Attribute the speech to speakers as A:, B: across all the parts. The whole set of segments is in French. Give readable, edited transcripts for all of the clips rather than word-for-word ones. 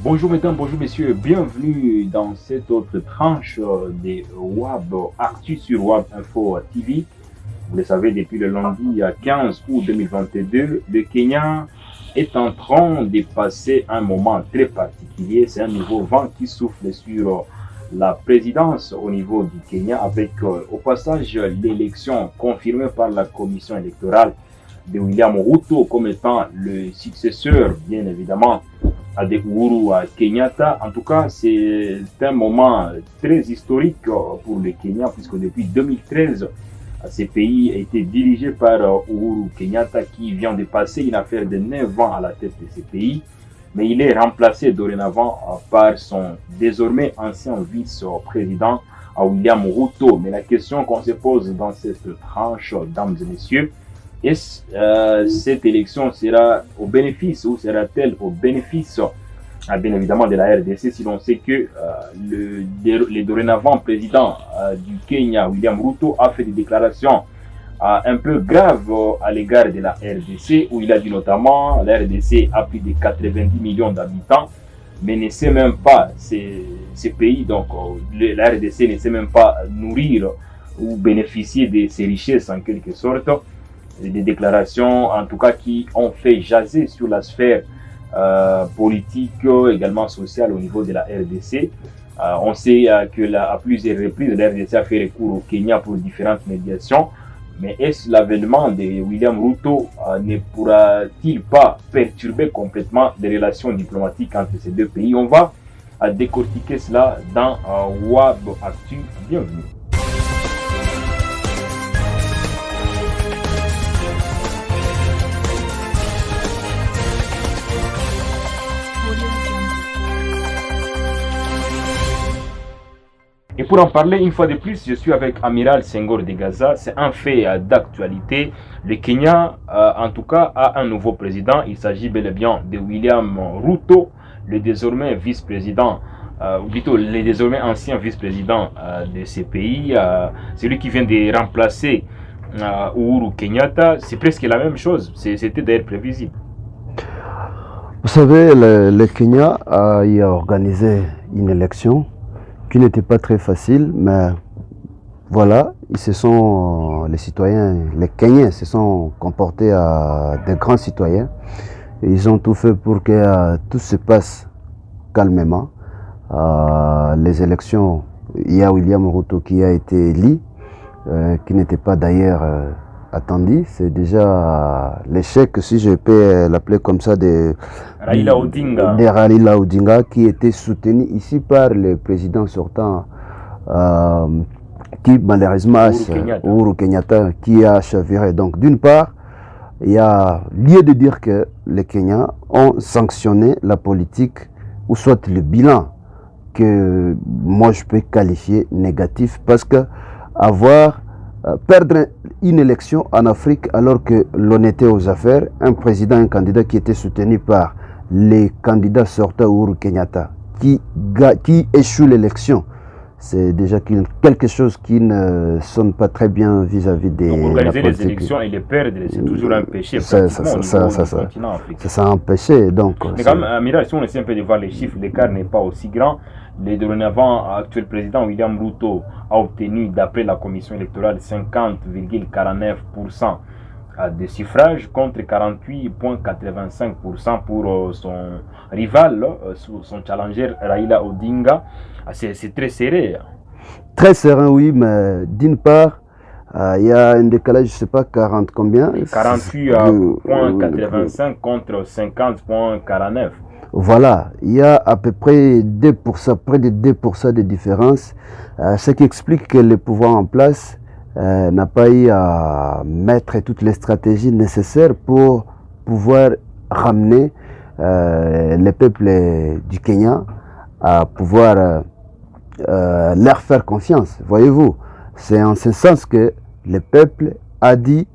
A: Bonjour mesdames, bonjour messieurs, bienvenue dans cette autre tranche des WAB Actu sur WAB Info TV. Vous le savez, depuis le lundi 15 août 2022, le Kenya est en train de passer un moment très particulier. C'est un nouveau vent qui souffle sur la présidence au niveau du Kenya avec au passage l'élection confirmée par la commission électorale de William Ruto comme étant le successeur, bien évidemment, de Uhuru Kenyatta. En tout cas, c'est un moment très historique pour le Kenya puisque depuis 2013, ce pays a été dirigé par Uhuru Kenyatta qui vient de passer une affaire de 9 ans à la tête de ce pays. Mais il est remplacé dorénavant par son désormais ancien vice-président William Ruto. Mais la question qu'on se pose dans cette tranche, dames et messieurs, est-ce cette élection sera au bénéfice ou sera-t-elle au bénéfice bien évidemment de la RDC si l'on sait que le dorénavant président du Kenya, William Ruto, a fait des déclarations un peu graves à l'égard de la RDC où il a dit notamment la RDC a plus de 90 millions d'habitants mais ne sait même pas ces pays, donc la RDC ne sait même pas nourrir ou bénéficier de ces richesses en quelque sorte. Des déclarations en tout cas qui ont fait jaser sur la sphère politique, également sociale au niveau de la RDC. On sait que à plusieurs reprises la RDC a fait recours au Kenya pour différentes médiations, mais est-ce l'avènement de William Ruto ne pourra-t-il pas perturber complètement les relations diplomatiques entre ces deux pays? On va décortiquer cela dans WAB Actu. Bienvenue. Et pour en parler une fois de plus, je suis avec Amiral Senghor de Gaza. C'est un fait d'actualité. Le Kenya, en tout cas, a un nouveau président. Il s'agit bel et bien de William Ruto, le désormais vice-président, ou plutôt le désormais ancien vice-président de ce pays. Celui qui vient de remplacer Uhuru Kenyatta. C'est presque la même chose. C'était d'ailleurs prévisible.
B: Vous savez, le Kenya a organisé une élection qui n'était pas très facile, mais voilà, les citoyens, les Kenyans se sont comportés à des grands citoyens. Et ils ont tout fait pour que tout se passe calmement. Les élections, il y a William Ruto qui a été élu, qui n'était pas d'ailleurs attendu. C'est déjà l'échec, si je peux l'appeler comme ça, de Raila Odinga, qui était soutenu ici par le président sortant, qui malheureusement, Uhuru Kenyatta, qui a chaviré. Donc d'une part, il y a lieu de dire que les Kenyans ont sanctionné la politique, ou soit le bilan, que moi je peux qualifier négatif, parce que perdre une élection en Afrique alors que l'on était aux affaires, un président, un candidat qui était soutenu par les candidats sortants Uhuru Kenyatta, qui échoue l'élection, c'est déjà quelque chose qui ne sonne pas très bien vis-à-vis des...
A: Donc organiser les élections et les perdre, c'est toujours un péché.
B: Ça un péché. Donc,
A: mais quand même, Amiral, si on essaie un peu de voir les chiffres, l'écart n'est pas aussi grand. Le dorénavant actuel président William Ruto a obtenu, d'après la commission électorale, 50,49% de suffrages contre 48,85% pour son rival, son challenger Raila Odinga. C'est très serré.
B: Très serré, oui, mais d'une part, il y a un décalage, je ne sais pas, 40 combien
A: 48,85 contre 50,49.
B: Voilà, il y a à peu près 2%, près de 2% de différence, ce qui explique que le pouvoir en place n'a pas eu à mettre toutes les stratégies nécessaires pour pouvoir ramener le peuple du Kenya à pouvoir leur faire confiance. Voyez-vous, c'est en ce sens que le peuple a dit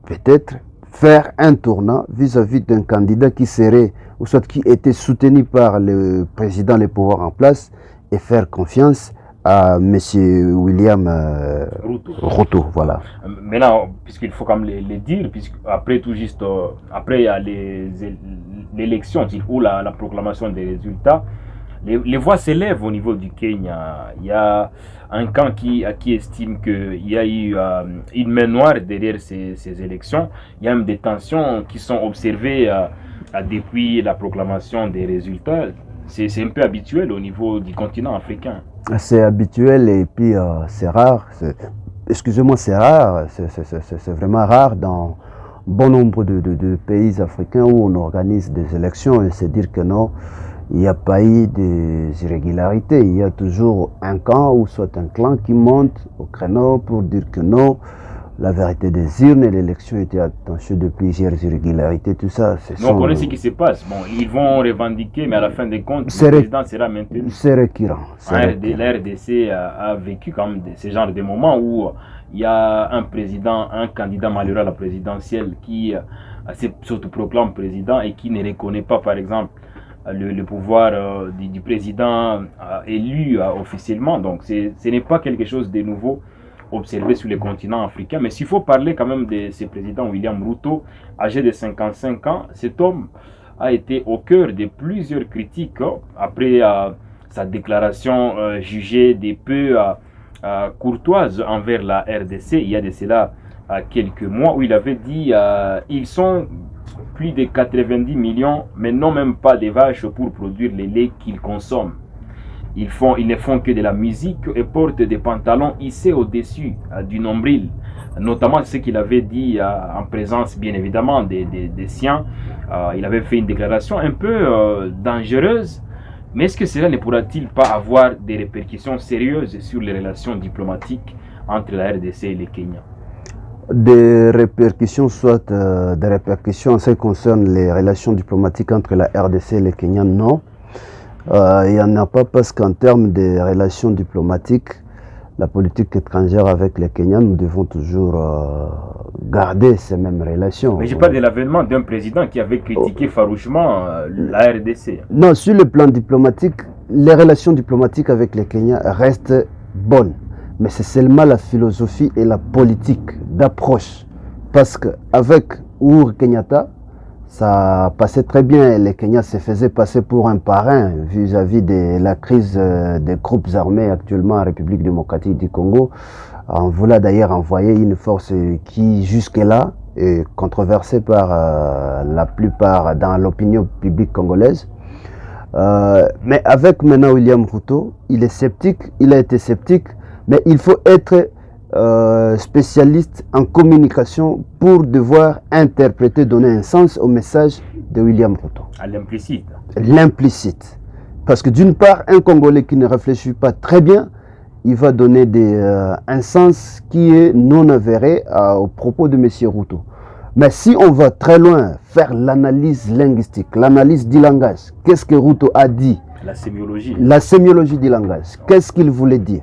B: peut-être faire un tournant vis-à-vis d'un candidat qui serait, ou soit qui était soutenu par le président, le pouvoir en place, et faire confiance à M. William Ruto, voilà.
A: Maintenant, puisqu'il faut quand même les dire, puisqu'après tout juste, après il y a l'élection ou la proclamation des résultats, les voix s'élèvent au niveau du Kenya. Il y a un camp qui estime qu'il y a eu une main noire derrière ces élections. Il y a même des tensions qui sont observées depuis la proclamation des résultats. C'est un peu habituel au niveau du continent africain.
B: C'est habituel et puis c'est rare. Excusez-moi, c'est rare. C'est vraiment rare dans bon nombre de pays africains où on organise des élections et c'est dire que non, il n'y a pas eu des irrégularités. Il y a toujours un camp ou soit un clan qui monte au créneau pour dire que non, la vérité des urnes et l'élection était attachée de plusieurs irrégularités, tout ça.
A: Nous, on connaît ce qui se passe. Bon, ils vont revendiquer, mais à la fin des comptes, le président sera maintenu.
B: C'est récurrent.
A: La RDC a vécu quand même ce genre de moments où il y a un président, un candidat malheureux à la présidentielle qui s'autoproclame président et qui ne reconnaît pas, par exemple, le pouvoir du président élu officiellement. Donc, ce n'est pas quelque chose de nouveau observé sur le continent africain. Mais s'il faut parler quand même de ce président William Ruto, âgé de 55 ans, cet homme a été au cœur de plusieurs critiques après sa déclaration jugée de peu courtoise envers la RDC. Il y a de cela quelques mois où il avait dit ils sont plus de 90 millions, mais non même pas des vaches pour produire le lait qu'ils consomment. Ils ne font que de la musique et portent des pantalons hissés au-dessus du nombril. Notamment ce qu'il avait dit en présence, bien évidemment, des siens. Il avait fait une déclaration un peu dangereuse. Mais est-ce que cela ne pourra-t-il pas avoir des répercussions sérieuses sur les relations diplomatiques entre la RDC et le Kenya?
B: Des répercussions, soit des répercussions en ce qui concerne les relations diplomatiques entre la RDC et le Kenya, non. Il n'y en a pas parce qu'en termes de relations diplomatiques, la politique étrangère avec le Kenya, nous devons toujours garder ces mêmes relations.
A: Mais je parle de l'avènement d'un président qui avait critiqué farouchement la RDC.
B: Non, sur le plan diplomatique, les relations diplomatiques avec le Kenya restent bonnes. Mais c'est seulement la philosophie et la politique d'approche. Parce qu'avec Uhuru Kenyatta, ça passait très bien. Le Kenya se faisait passer pour un parrain vis-à-vis de la crise des groupes armés actuellement en République démocratique du Congo. On voulait d'ailleurs envoyer une force qui jusque-là est controversée par la plupart dans l'opinion publique congolaise. Mais avec maintenant William Ruto, il est sceptique, il a été sceptique, mais il faut être spécialiste en communication pour devoir interpréter, donner un sens au message de William Ruto.
A: À l'implicite.
B: L'implicite. Parce que d'une part, un Congolais qui ne réfléchit pas très bien, il va donner un sens qui est non avéré au propos de M. Ruto. Mais si on va très loin, faire l'analyse linguistique, l'analyse du langage, qu'est-ce que Ruto a dit?
A: La sémiologie.
B: La sémiologie du langage, qu'est-ce qu'il voulait dire?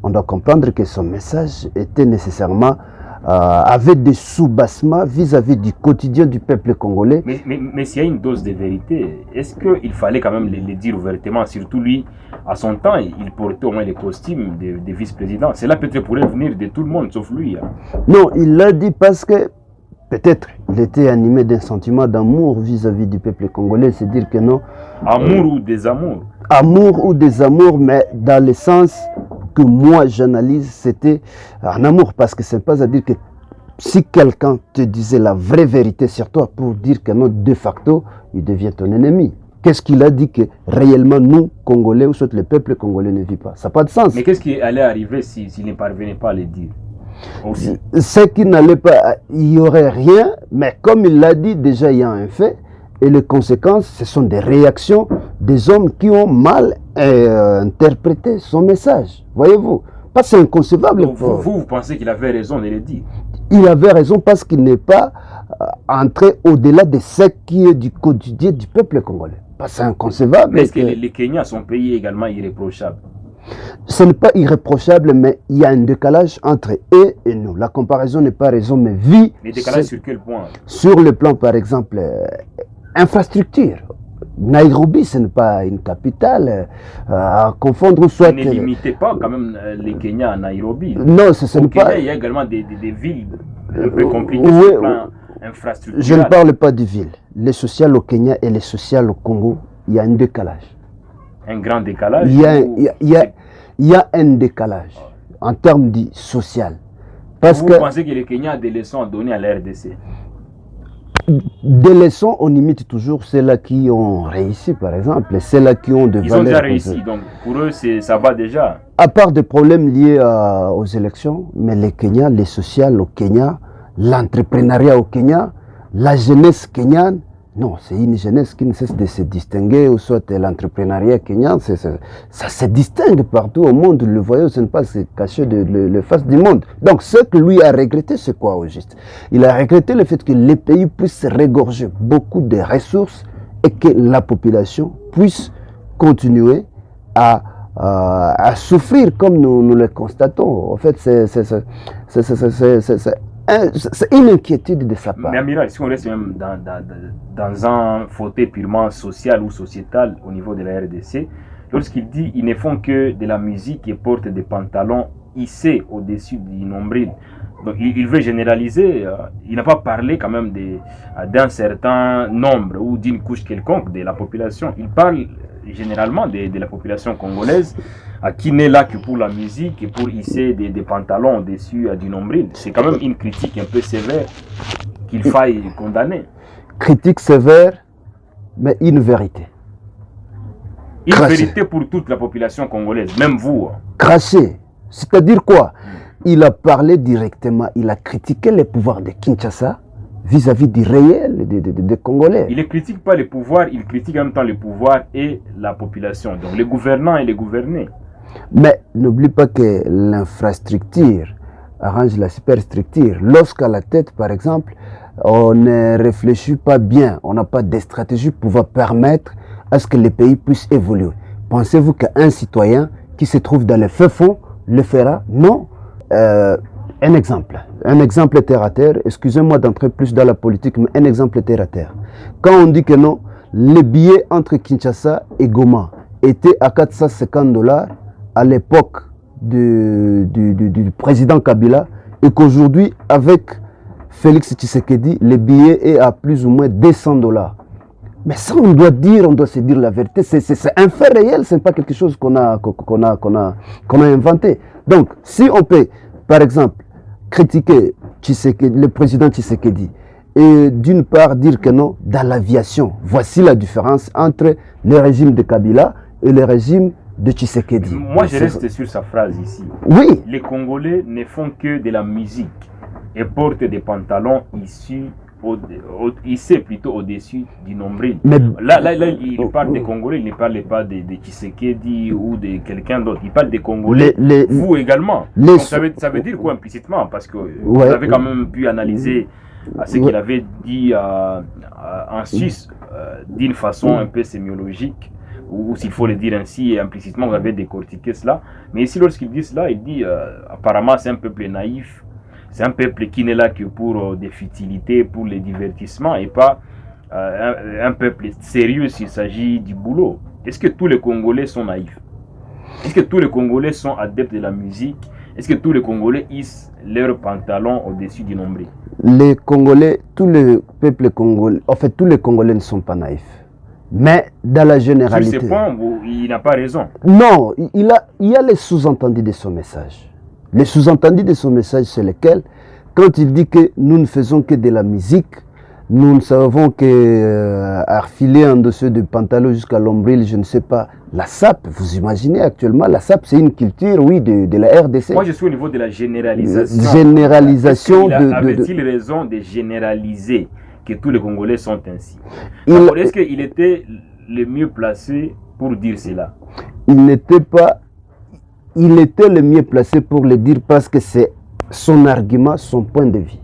B: On doit comprendre que son message était nécessairement avec des sous-bassements vis-à-vis du quotidien du peuple congolais.
A: Mais s'il y a une dose de vérité, est-ce qu'il fallait quand même le dire ouvertement? Surtout lui, à son temps, il portait au moins les costumes de vice-président. Cela peut-être pourrait venir de tout le monde, sauf lui.
B: Non, il l'a dit parce que peut-être il était animé d'un sentiment d'amour vis-à-vis du peuple congolais. C'est dire que non.
A: Amour ou désamour?
B: Amour ou désamour, mais dans le sens que moi j'analyse, c'était un amour, parce que c'est pas à dire que si quelqu'un te disait la vraie vérité sur toi pour dire que non, de facto, il devient ton ennemi. Qu'est-ce qu'il a dit que réellement nous, Congolais, ou soit le peuple congolais ne vit pas? Ça n'a pas de sens.
A: Mais qu'est-ce qui allait arriver s'il ne parvenait pas à le dire aussi?
B: C'est qu'il n'allait pas, il n'y aurait rien, mais comme il l'a dit, déjà il y a un fait, et les conséquences, ce sont des réactions des hommes qui ont mal interprété son message. Voyez-vous, parce que c'est inconcevable.
A: Vous pensez qu'il avait raison de le dire?
B: Il avait raison parce qu'il n'est pas entré au-delà de ce qui est du quotidien du peuple congolais. Parce que c'est inconcevable.
A: Mais est-ce que le Kenya, son pays, est également irréprochable?
B: Ce n'est pas irréprochable, mais il y a un décalage entre eux et nous. La comparaison n'est pas raison, mais vie.
A: Mais décalage sur quel point?
B: Sur le plan, par exemple, infrastructure. Nairobi, ce n'est pas une capitale à confondre soit...
A: Ne limitez pas quand même les Kenyans à Nairobi.
B: Non, ce n'est pas...
A: Il y a également des villes un peu compliquées
B: Oui,
A: sur le plan infrastructurel.
B: je ne parle pas de villes. Les sociales au Kenya et les sociales au Congo, il y a un décalage.
A: Un grand décalage?
B: Il y a un décalage en termes de social. Parce
A: vous pensez que les Kenyans ont des leçons à donner à la RDC?
B: Des leçons, on imite toujours ceux-là qui ont réussi, par exemple, ceux-là qui ont des valeurs.
A: Ils ont déjà réussi, donc pour eux, ça va déjà.
B: À part des problèmes liés aux élections, mais les Kenyans, les sociales au Kenya, l'entrepreneuriat au Kenya, la jeunesse kenyane, non, c'est une jeunesse qui ne cesse de se distinguer, ou soit l'entrepreneuriat kenyan, ça se distingue partout au monde. Le voyage, ce n'est pas se cacher de le face du monde. Donc, ce que lui a regretté, c'est quoi au juste? Il a regretté le fait que les pays puissent regorger beaucoup de ressources et que la population puisse continuer à souffrir comme nous le constatons. En fait, c'est une inquiétude de sa part.
A: Mais Amiral, si on reste même dans un fauteuil purement social ou sociétal au niveau de la RDC, lorsqu'il dit ils ne font que de la musique et portent des pantalons hissés au-dessus du nombril. Donc il veut généraliser, il n'a pas parlé quand même d'un certain nombre ou d'une couche quelconque de la population. Il parle généralement de la population congolaise qui n'est là que pour la musique et pour hisser des pantalons au-dessus du nombril. C'est quand même une critique un peu sévère qu'il faille condamner.
B: Critique sévère, mais une vérité.
A: Une vérité pour toute la population congolaise, même vous.
B: Craché, c'est-à-dire quoi? Il a parlé directement, il a critiqué les pouvoirs de Kinshasa vis-à-vis du réel des Congolais.
A: Il ne critique pas les pouvoirs, il critique en même temps les pouvoirs et la population, donc les gouvernants et les gouvernés.
B: Mais n'oublie pas que l'infrastructure arrange la superstructure. Lorsqu'à la tête, par exemple, on ne réfléchit pas bien, on n'a pas de stratégie pour pouvoir permettre à ce que les pays puissent évoluer. Pensez-vous qu'un citoyen qui se trouve dans le feu fond le fera? Non. Un exemple terre à terre, excusez-moi d'entrer plus dans la politique, mais un exemple terre à terre. Quand on dit que non, les billets entre Kinshasa et Goma étaient à $450 à l'époque du président Kabila, et qu'aujourd'hui, avec Félix Tshisekedi, les billets est à plus ou moins $200. Mais ça, on doit se dire la vérité. C'est un fait réel, ce n'est pas quelque chose qu'on a inventé. Donc, si on peut, par exemple, critiquer le président Tshisekedi, et d'une part dire que non, dans l'aviation, voici la différence entre le régime de Kabila et le régime de Tshisekedi.
A: Moi, je reste sur sa phrase ici.
B: Oui.
A: Les Congolais ne font que de la musique et portent des pantalons hissés plutôt au-dessus du nombril. Mais là, il parle des Congolais, il ne parle pas de Tshisekedi ou de quelqu'un d'autre. Il parle des Congolais, vous également. Donc, ça veut dire quoi implicitement? Parce que vous avez quand même pu analyser ce qu'il avait dit en Suisse d'une façon un peu sémiologique, ou s'il faut le dire ainsi, et implicitement vous avez décortiqué cela. Mais ici, lorsqu'il dit cela, il dit apparemment c'est un peuple naïf, c'est un peuple qui n'est là que pour des futilités, pour les divertissements, et pas un peuple sérieux s'il s'agit du boulot. Est-ce que tous les Congolais sont naïfs? Est-ce que tous les Congolais sont adeptes de la musique? Est-ce que tous les Congolais hissent leurs pantalons au-dessus du nombril?
B: Les Congolais, tous les peuples congolais, en fait, tous les Congolais ne sont pas naïfs. Mais dans la généralité...
A: Sur ce point, il n'a pas raison.
B: Non, il y a les sous-entendus de son message. Les sous-entendus de son message, c'est lesquels? Quand il dit que nous ne faisons que de la musique, nous ne savons que enfiler en dessous du pantalon jusqu'à l'ombril, je ne sais pas. La SAP, vous imaginez actuellement, la SAP, c'est une culture, oui, de la RDC.
A: Moi, je suis au niveau de la généralisation.
B: Généralisation
A: avait-il raison de généraliser que tous les Congolais sont ainsi? Est-ce qu'il était le mieux placé pour dire cela?
B: Il n'était pas... Il était le mieux placé pour le dire parce que c'est son argument, son point de vue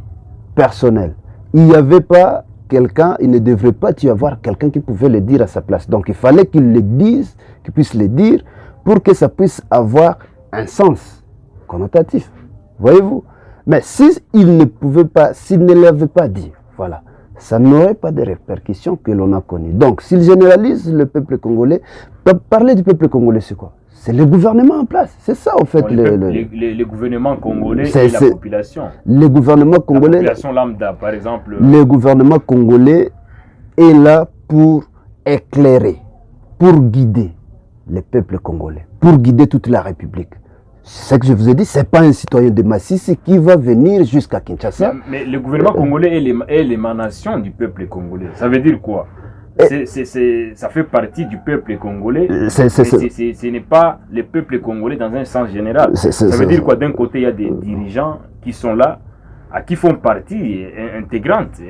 B: personnel. Il n'y avait pas quelqu'un, il ne devrait pas y avoir quelqu'un qui pouvait le dire à sa place. Donc il fallait qu'il le dise, qu'il puisse le dire pour que ça puisse avoir un sens connotatif. Voyez-vous? Mais s'il ne pouvait pas, s'il ne l'avait pas dit, voilà, ça n'aurait pas de répercussions que l'on a connues. Donc, s'il généralise le peuple congolais, parler du peuple congolais, c'est quoi? C'est le gouvernement en place. C'est ça, en fait.
A: Bon, les gouvernements congolais et la population.
B: Le gouvernement congolais.
A: La population lambda, par exemple.
B: Le gouvernement congolais est là pour éclairer, pour guider le peuple congolais, pour guider toute la République. Ce que je vous ai dit, ce n'est pas un citoyen de Massissi qui va venir jusqu'à Kinshasa.
A: Mais le gouvernement congolais est l'émanation du peuple congolais. Ça veut dire quoi? Ça fait partie du peuple congolais. Ce n'est pas le peuple congolais dans un sens général. Ça veut dire quoi? D'un côté, il y a des dirigeants qui sont là, qui font partie intégrante,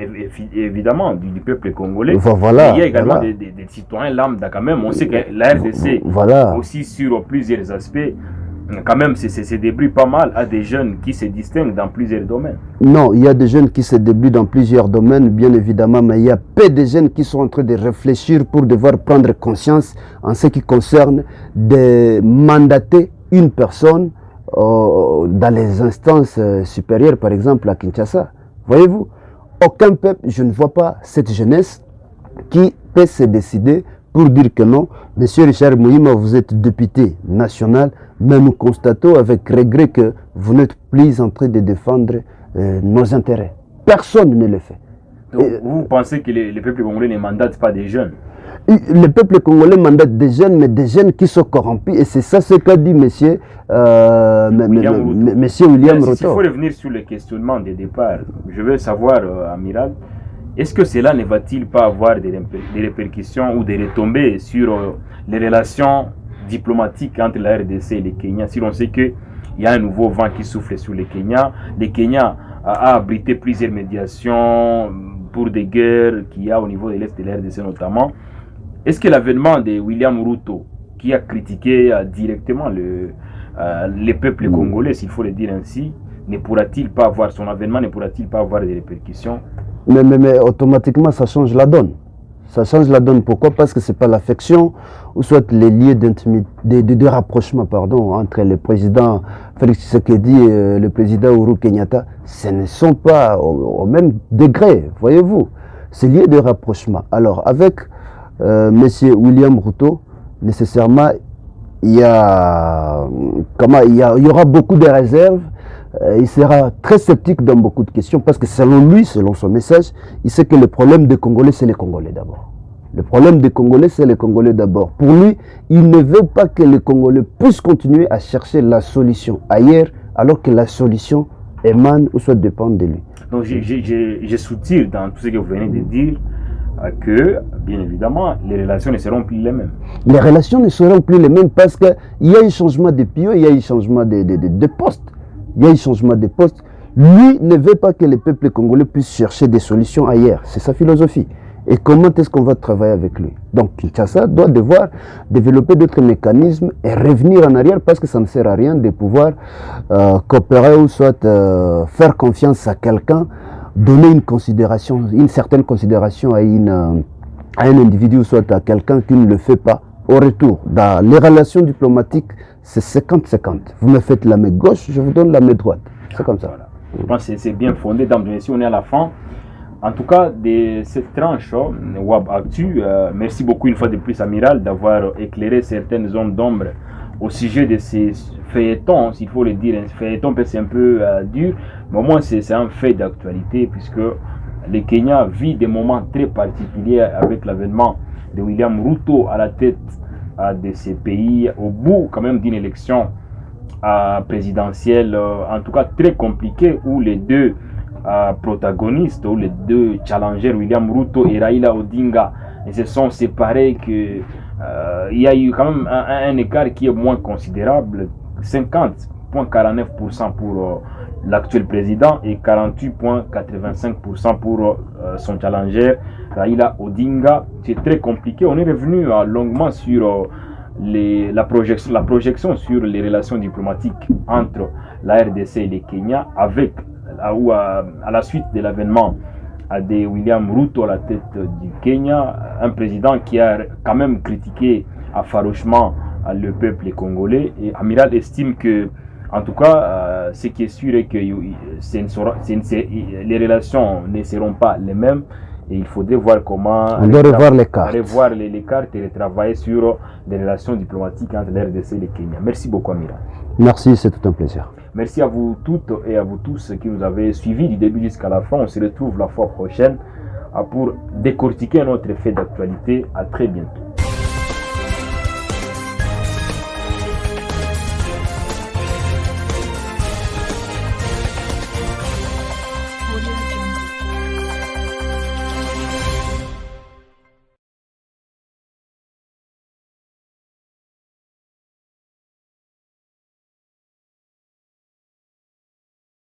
A: évidemment, du peuple congolais.
B: Voilà,
A: il y a également des citoyens lambda quand même. On sait que la RDC, aussi sur plusieurs aspects, quand même, se débrouille pas mal à des jeunes qui se distinguent dans plusieurs domaines.
B: Non, il y a des jeunes qui se débrouillent dans plusieurs domaines, bien évidemment, mais il y a peu de jeunes qui sont en train de réfléchir pour devoir prendre conscience en ce qui concerne de mandater une personne dans les instances supérieures, par exemple à Kinshasa. Voyez-vous, aucun peuple, je ne vois pas cette jeunesse qui peut se décider pour dire que non, Monsieur Richard Mouhima, vous êtes député national, mais nous constatons avec regret que vous n'êtes plus en train de défendre nos intérêts. Personne ne le fait.
A: Donc, vous pensez que les peuples congolais ne mandatent pas des jeunes?
B: Le peuple congolais mandate des jeunes, mais des jeunes qui sont corrompus. Et c'est ça ce qu'a dit monsieur William Ruto.
A: S'il faut revenir sur le questionnement des départs, je veux savoir, Amiral, est-ce que cela ne va-t-il pas avoir des répercussions ou des retombées sur les relations diplomatiques entre la RDC et le Kenya? Si l'on sait qu'il y a un nouveau vent qui souffle sur le Kenya a abrité plusieurs médiations pour des guerres qu'il y a au niveau de l'Est de la RDC notamment. Est-ce que l'avènement de William Ruto, qui a critiqué directement les peuples congolais, s'il faut le dire ainsi, ne pourra-t-il pas avoir, son avènement ne pourra-t-il pas avoir des répercussions?
B: Mais automatiquement, ça change la donne. Ça change la donne. Pourquoi? Parce que ce n'est pas l'affection, ou soit les liens de rapprochement entre le président Félix Tshisekedi et le président Uhuru Kenyatta. Ce ne sont pas au même degré, voyez-vous. Ces liens de rapprochement. Alors, avec M. William Ruto, nécessairement, il y aura beaucoup de réserves. Il sera très sceptique dans beaucoup de questions parce que selon lui, selon son message, il sait que le problème des Congolais, c'est les Congolais d'abord. Le problème des Congolais, c'est les Congolais d'abord. Pour lui, il ne veut pas que les Congolais puissent continuer à chercher la solution ailleurs, alors que la solution émane ou soit dépend de lui.
A: Donc, je soutire dans tout ce que vous venez de dire que, bien évidemment, les relations ne seront plus les mêmes.
B: Les relations ne seront plus les mêmes parce qu'il y a un changement de pion, il y a un changement de poste. Il y a un changement de poste. Lui ne veut pas que le peuple congolais puisse chercher des solutions ailleurs. C'est sa philosophie. Et comment est-ce qu'on va travailler avec lui? Donc Kinshasa doit devoir développer d'autres mécanismes et revenir en arrière parce que ça ne sert à rien de pouvoir coopérer ou soit faire confiance à quelqu'un, donner une certaine considération à un individu ou soit à quelqu'un qui ne le fait pas. Au retour, dans les relations diplomatiques, c'est 50-50. Vous me faites la main gauche, je vous donne la main droite. C'est comme ça. Voilà.
A: Je pense que c'est bien fondé. Mesdames et messieurs, on est à la fin. En tout cas, de cette tranche WAB Actu, merci beaucoup une fois de plus, Amiral, d'avoir éclairé certaines zones d'ombre au sujet de ces feuilletons, s'il faut le dire. Un feuilleton, c'est un peu dur, mais au moins c'est un fait d'actualité, puisque le Kenya vit des moments très particuliers avec l'avènement de William Ruto à la tête de ces pays, au bout quand même d'une élection présidentielle, en tout cas très compliquée, où les deux protagonistes, ou les deux challengers, William Ruto et Raila Odinga, ils se sont séparés, que il y a eu quand même un écart qui est moins considérable, 50,49% pour l'actuel président et 48,85% pour son challenger Raila Odinga. C'est très compliqué. On est revenu longuement sur la projection sur les relations diplomatiques entre la RDC et le Kenya, avec à la suite de l'avènement de William Ruto à la tête du Kenya, un président qui a quand même critiqué farouchement le peuple congolais. Et Amiral estime que, en tout cas, ce qui est sûr est que les relations ne seront pas les mêmes Et il faudrait voir comment...
B: On doit revoir les cartes.
A: Revoir les cartes et travailler sur les relations diplomatiques entre l'RDC et le Kenya. Merci beaucoup, Amiral.
B: Merci, c'est tout un plaisir.
A: Merci à vous toutes et à vous tous qui nous avez suivis du début jusqu'à la fin. On se retrouve la fois prochaine pour décortiquer un autre fait d'actualité. À très bientôt.